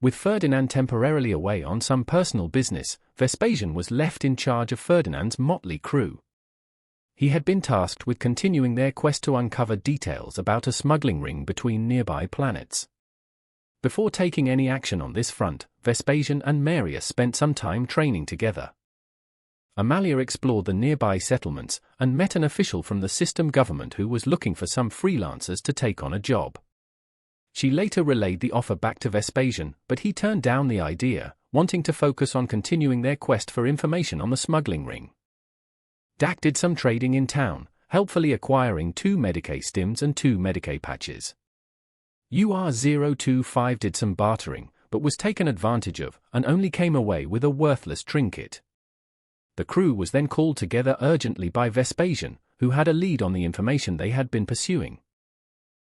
With Ferdinand temporarily away on some personal business, Vespasian was left in charge of Ferdinand's motley crew. He had been tasked with continuing their quest to uncover details about a smuggling ring between nearby planets. Before taking any action on this front, Vespasian and Marius spent some time training together. Amalia explored the nearby settlements and met an official from the system government who was looking for some freelancers to take on a job. She later relayed the offer back to Vespasian, but he turned down the idea, wanting to focus on continuing their quest for information on the smuggling ring. Dak did some trading in town, helpfully acquiring 2 Medicae stims and 2 Medicae patches. UR025 did some bartering, but was taken advantage of, and only came away with a worthless trinket. The crew was then called together urgently by Vespasian, who had a lead on the information they had been pursuing.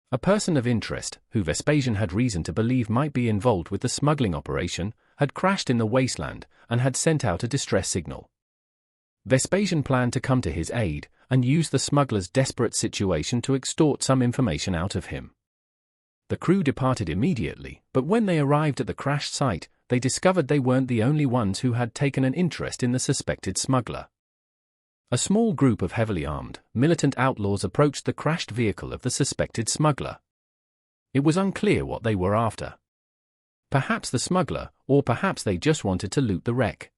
A person of interest, who Vespasian had reason to believe might be involved with the smuggling operation, had crashed in the wasteland and had sent out a distress signal. Vespasian planned to come to his aid and use the smuggler's desperate situation to extort some information out of him. The crew departed immediately, but when they arrived at the crashed site, they discovered they weren't the only ones who had taken an interest in the suspected smuggler. A small group of heavily armed, militant outlaws approached the crashed vehicle of the suspected smuggler. It was unclear what they were after. Perhaps the smuggler, or perhaps they just wanted to loot the wreck.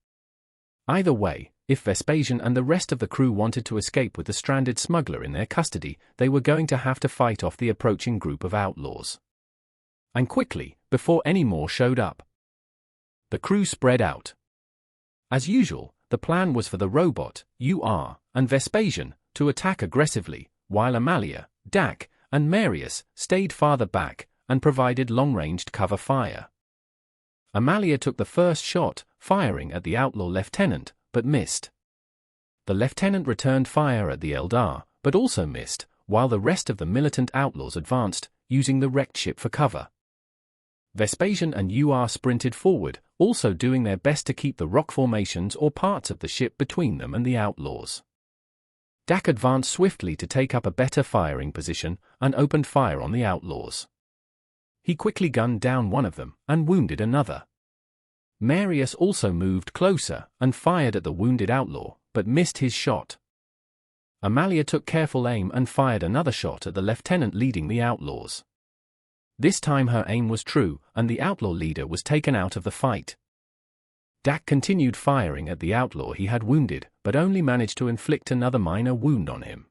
Either way, if Vespasian and the rest of the crew wanted to escape with the stranded smuggler in their custody, they were going to have to fight off the approaching group of outlaws. And quickly, before any more showed up. The crew spread out. As usual, the plan was for the robot, UR, and Vespasian to attack aggressively, while Amalia, Dak, and Marius stayed farther back and provided long-ranged cover fire. Amalia took the first shot, firing at the outlaw lieutenant, but missed. The lieutenant returned fire at the Eldar, but also missed, while the rest of the militant outlaws advanced, using the wrecked ship for cover. Vespasian and UR sprinted forward, also doing their best to keep the rock formations or parts of the ship between them and the outlaws. Dak advanced swiftly to take up a better firing position and opened fire on the outlaws. He quickly gunned down one of them and wounded another. Marius also moved closer and fired at the wounded outlaw, but missed his shot. Amalia took careful aim and fired another shot at the lieutenant leading the outlaws. This time her aim was true, and the outlaw leader was taken out of the fight. Dak continued firing at the outlaw he had wounded, but only managed to inflict another minor wound on him.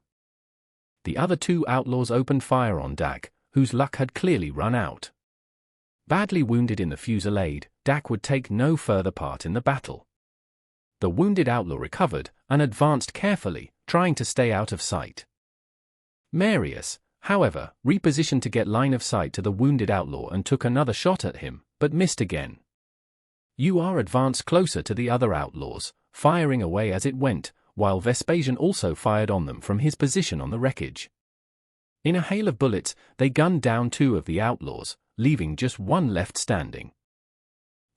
The other 2 outlaws opened fire on Dak, whose luck had clearly run out. Badly wounded in the fusillade, Dak would take no further part in the battle. The wounded outlaw recovered and advanced carefully, trying to stay out of sight. Marius, however, repositioned to get line of sight to the wounded outlaw and took another shot at him, but missed again. UR advanced closer to the other outlaws, firing away as it went, while Vespasian also fired on them from his position on the wreckage. In a hail of bullets, they gunned down 2 of the outlaws, leaving just 1 left standing.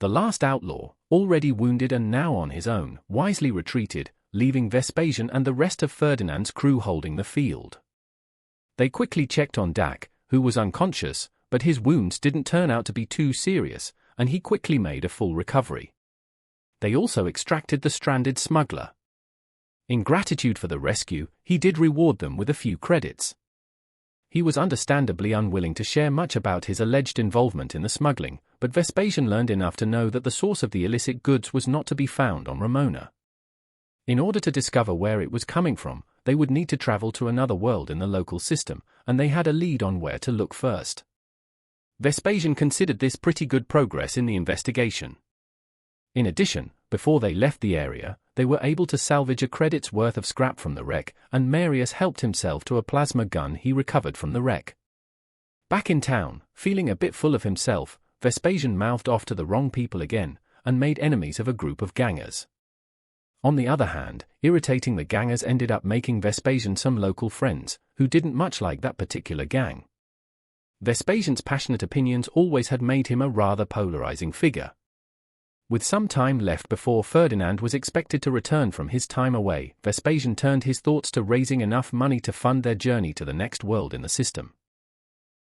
The last outlaw, already wounded and now on his own, wisely retreated, leaving Vespasian and the rest of Ferdinand's crew holding the field. They quickly checked on Dak, who was unconscious, but his wounds didn't turn out to be too serious, and he quickly made a full recovery. They also extracted the stranded smuggler. In gratitude for the rescue, he did reward them with a few credits. He was understandably unwilling to share much about his alleged involvement in the smuggling, but Vespasian learned enough to know that the source of the illicit goods was not to be found on Ramona. In order to discover where it was coming from, they would need to travel to another world in the local system, and they had a lead on where to look first. Vespasian considered this pretty good progress in the investigation. In addition, before they left the area, they were able to salvage a credit's worth of scrap from the wreck, and Marius helped himself to a plasma gun he recovered from the wreck. Back in town, feeling a bit full of himself, Vespasian mouthed off to the wrong people again, and made enemies of a group of gangers. On the other hand, irritating the gangers ended up making Vespasian some local friends, who didn't much like that particular gang. Vespasian's passionate opinions always had made him a rather polarizing figure. With some time left before Ferdinand was expected to return from his time away, Vespasian turned his thoughts to raising enough money to fund their journey to the next world in the system.